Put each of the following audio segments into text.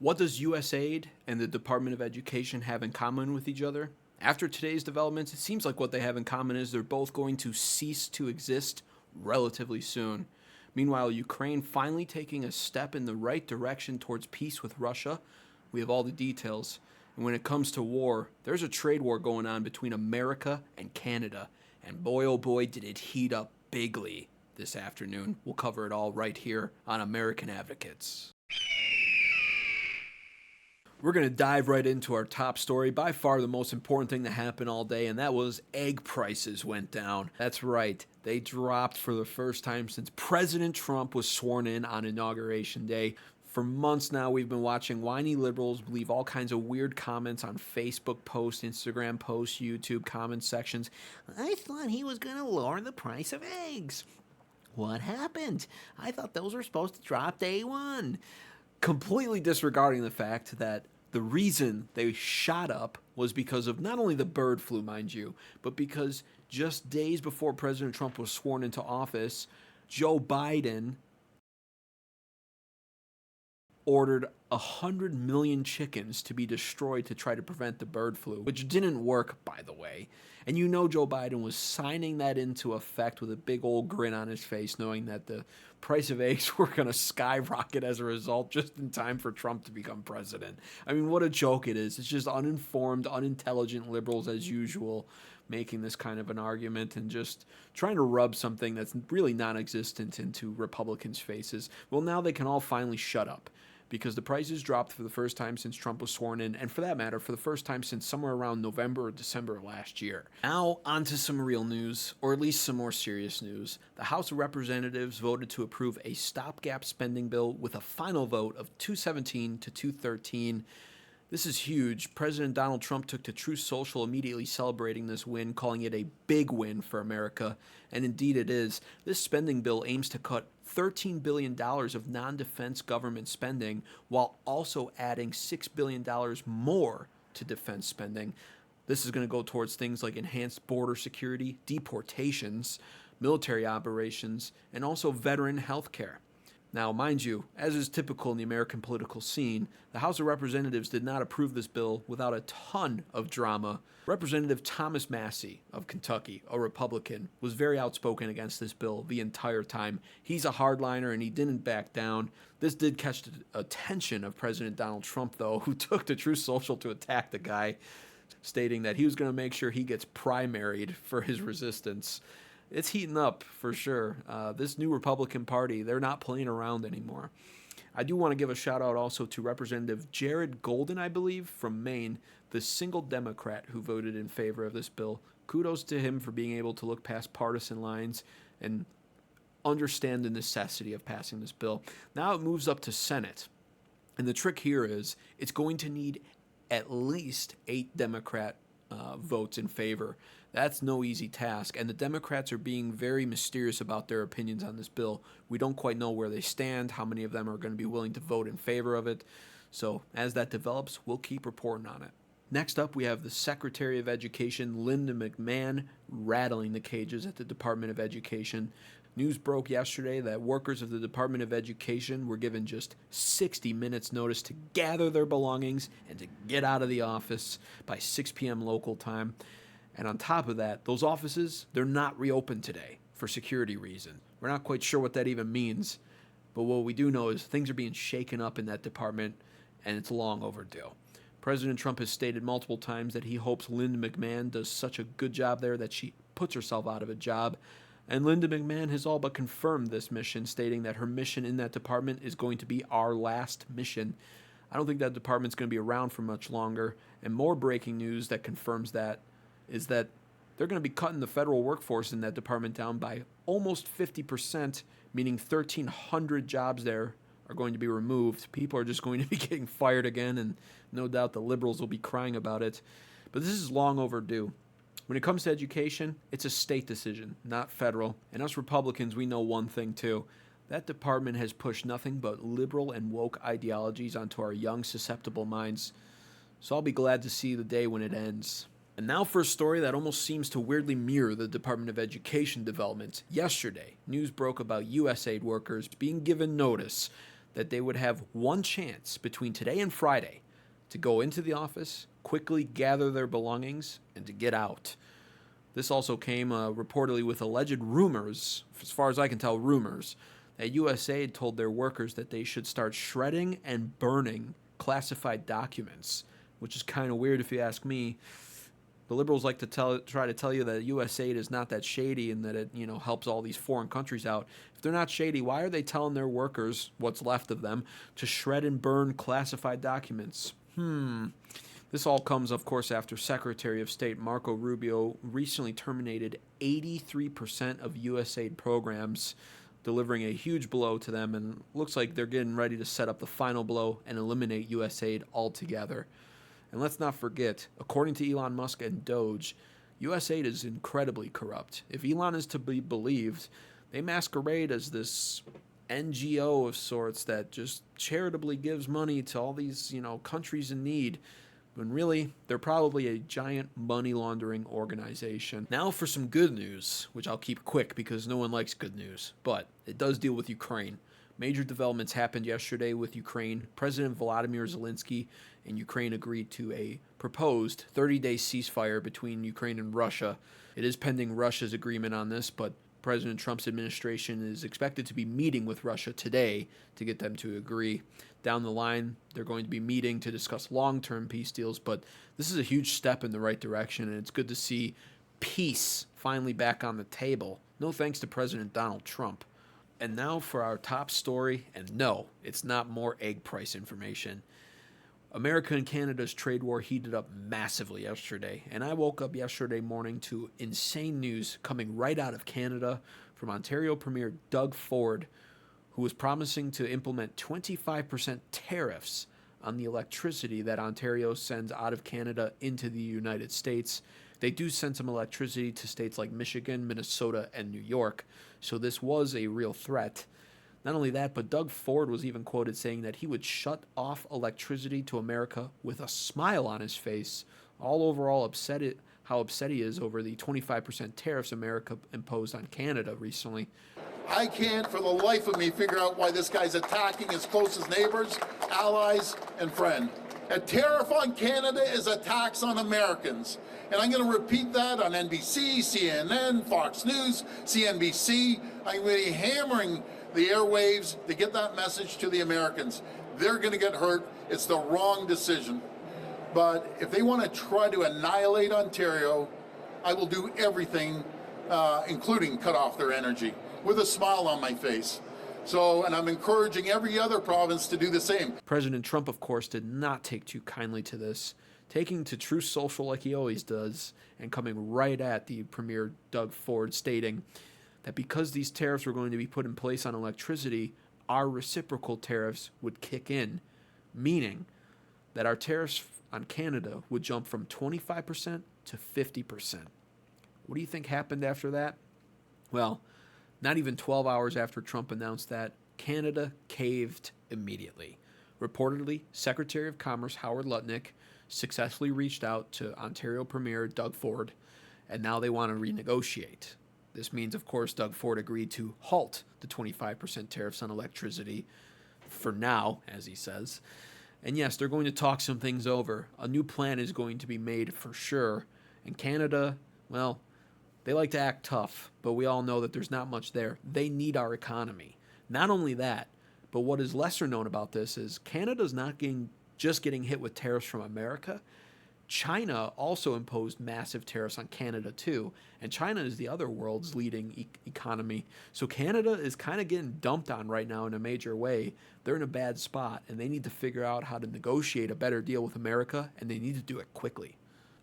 What does USAid and the Department of Education have in common with each other? After today's developments, it seems like what they have in common is they're both going to cease to exist relatively soon. Meanwhile, Ukraine finally taking a step in the right direction towards peace with Russia. We have all the details. And when it comes to war, there's a trade war going on between America and Canada. And boy, oh boy, did it heat up bigly this afternoon. We'll cover it all right here on American Advocates. We're going to dive right into our top story, by far the most important thing that happened all day, and that was egg prices went down. That's right, they dropped for the first time since President Trump was sworn in on Inauguration Day. For months now, we've been watching whiny liberals leave all kinds of weird comments on Facebook posts, Instagram posts, YouTube comment sections. I thought he was going to lower the price of eggs. What happened? I thought those were supposed to drop day one. Completely disregarding the fact that the reason they shot up was because of not only the bird flu, mind you, but because just days before President Trump was sworn into office, Joe Biden ordered 100 million chickens to be destroyed to try to prevent the bird flu, which didn't work, by the way. And you know Joe Biden was signing that into effect with a big old grin on his face, knowing that the price of eggs were going to skyrocket as a result just in time for Trump to become president. I mean, what a joke it is. It's just uninformed, unintelligent liberals as usual making this kind of an argument and just trying to rub something that's really non-existent into Republicans' faces. Well, now they can all finally shut up, because the prices dropped for the first time since Trump was sworn in, and for that matter, for the first time since somewhere around November or December of last year. Now, on to some real news, or at least some more serious news. The House of Representatives voted to approve a stopgap spending bill with a final vote of 217 to 213. This is huge. President Donald Trump took to Truth Social immediately celebrating this win, calling it a big win for America. And indeed it is. This spending bill aims to cut $13 billion of non-defense government spending while also adding $6 billion more to defense spending. This is going to go towards things like enhanced border security, deportations, military operations, and also veteran health care. Now, mind you, as is typical in the American political scene, the House of Representatives did not approve this bill without a ton of drama. Representative Thomas Massey of Kentucky, a Republican, was very outspoken against this bill the entire time. He's a hardliner and he didn't back down. This did catch the attention of President Donald Trump, though, who took to Truth Social to attack the guy, stating that he was going to make sure he gets primaried for his resistance. It's heating up for sure. This new Republican Party, they're not playing around anymore. I do want to give a shout out also to Representative Jared Golden, I believe, from Maine, the single Democrat who voted in favor of this bill. Kudos to him for being able to look past partisan lines and understand the necessity of passing this bill. Now it moves up to Senate. And the trick here is it's going to need at least 8 Democrat votes in favor. That's no easy task, and the Democrats are being very mysterious about their opinions on this bill. We don't quite know where they stand, how many of them are going to be willing to vote in favor of it. So as that develops, we'll keep reporting on it. Next up, we have the Secretary of Education, Linda McMahon, rattling the cages at the Department of Education. News broke yesterday that workers of the Department of Education were given just 60 minutes notice to gather their belongings and to get out of the office by 6 p.m. local time. And on top of that, those offices, they're not reopened today for security reasons. We're not quite sure what that even means, but what we do know is things are being shaken up in that department, and it's long overdue. President Trump has stated multiple times that he hopes Linda McMahon does such a good job there that she puts herself out of a job. And Linda McMahon has all but confirmed this mission, stating that her mission in that department is going to be our last mission. I don't think that department's going to be around for much longer. And more breaking news that confirms that is that they're going to be cutting the federal workforce in that department down by almost 50%, meaning 1,300 jobs there are going to be removed. People are just going to be getting fired again, and no doubt the liberals will be crying about it. But this is long overdue. When it comes to education, it's a state decision, not federal. And us Republicans, we know one thing too. That department has pushed nothing but liberal and woke ideologies onto our young, susceptible minds. So I'll be glad to see the day when it ends. And now for a story that almost seems to weirdly mirror the Department of Education developments. Yesterday, news broke about USAid workers being given notice that they would have one chance between today and Friday to go into the office, quickly gather their belongings, and to get out. This also came reportedly with alleged rumors, as far as I can tell, rumors, that USAid told their workers that they should start shredding and burning classified documents, which is kind of weird if you ask me. The liberals like to try to tell you that USAid is not that shady and that it, helps all these foreign countries out. If they're not shady, why are they telling their workers, what's left of them, to shred and burn classified documents? This all comes, of course, after Secretary of State Marco Rubio recently terminated 83% of USAID programs, delivering a huge blow to them, and looks like they're getting ready to set up the final blow and eliminate USAID altogether. And let's not forget, according to Elon Musk and Doge, USAID is incredibly corrupt. If Elon is to be believed, they masquerade as this NGO of sorts that just charitably gives money to all these, countries in need, when really, they're probably a giant money laundering organization. Now for some good news, which I'll keep quick because no one likes good news, but it does deal with Ukraine. Major developments happened yesterday with Ukraine. President Volodymyr Zelensky and Ukraine agreed to a proposed 30-day ceasefire between Ukraine and Russia. It is pending Russia's agreement on this, but President Trump's administration is expected to be meeting with Russia today to get them to agree. Down the line, they're going to be meeting to discuss long-term peace deals, but this is a huge step in the right direction, and it's good to see peace finally back on the table. No thanks to President Donald Trump. And now for our top story, and no, it's not more egg price information. America and Canada's trade war heated up massively yesterday, and I woke up yesterday morning to insane news coming right out of Canada from Ontario Premier Doug Ford, who was promising to implement 25% tariffs on the electricity that Ontario sends out of Canada into the United States. They do send some electricity to states like Michigan, Minnesota, and New York, so this was a real threat. Not only that, but Doug Ford was even quoted saying that he would shut off electricity to America with a smile on his face, all overall how upset he is over the 25% tariffs America imposed on Canada recently. I can't for the life of me figure out why this guy's attacking his closest neighbors, allies, and friend. A tariff on Canada is a tax on Americans. And I'm going to repeat that on NBC, CNN, Fox News, CNBC. I'm going to be hammering the airwaves to get that message to the Americans. They're going to get hurt. It's the wrong decision. But if they want to try to annihilate Ontario, I will do everything, including cut off their energy, with a smile on my face. And I'm encouraging every other province to do the same. President Trump, of course, did not take too kindly to this, taking to Truth Social like he always does, and coming right at the Premier Doug Ford, stating that because these tariffs were going to be put in place on electricity, our reciprocal tariffs would kick in, meaning that our tariffs on Canada would jump from 25% to 50%. What do you think happened after that? Well, not even 12 hours after Trump announced that, Canada caved immediately. Reportedly, Secretary of Commerce Howard Lutnick successfully reached out to Ontario Premier Doug Ford, and now they want to renegotiate. This means, of course, Doug Ford agreed to halt the 25% tariffs on electricity for now, as he says. And yes, they're going to talk some things over. A new plan is going to be made for sure. And Canada, well, they like to act tough, but we all know that there's not much there. They need our economy. Not only that, but what is lesser known about this is Canada's not just getting hit with tariffs from America. China also imposed massive tariffs on Canada too, and China is the other world's leading economy. So Canada is kind of getting dumped on right now in a major way. They're in a bad spot, and they need to figure out how to negotiate a better deal with America, and they need to do it quickly.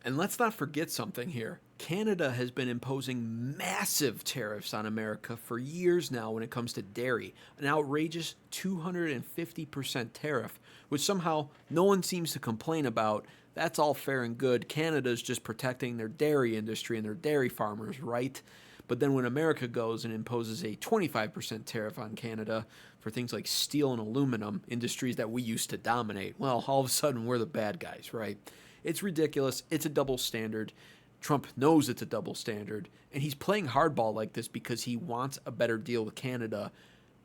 And let's not forget something here. Canada has been imposing massive tariffs on America for years now when it comes to dairy, an outrageous 250% tariff, which somehow no one seems to complain about. That's all fair and good. Canada's just protecting their dairy industry and their dairy farmers, right? But then when America goes and imposes a 25% tariff on Canada for things like steel and aluminum, industries that we used to dominate, well, all of a sudden we're the bad guys, right? It's ridiculous. It's a double standard. Trump knows it's a double standard, and he's playing hardball like this because he wants a better deal with Canada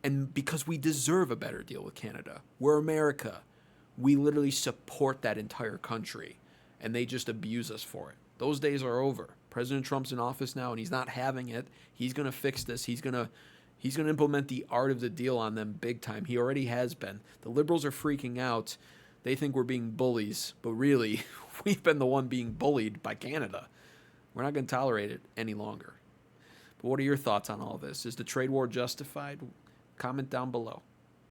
And because we deserve a better deal with Canada. We're America. We literally support that entire country, and they just abuse us for it. Those days are over. President Trump's in office now, and he's not having it. He's going to fix this. He's going to implement the art of the deal on them big time. He already has been. The liberals are freaking out. They think we're being bullies, but really, we've been the one being bullied by Canada. We're not going to tolerate it any longer. But what are your thoughts on all this? Is the trade war justified? Comment down below.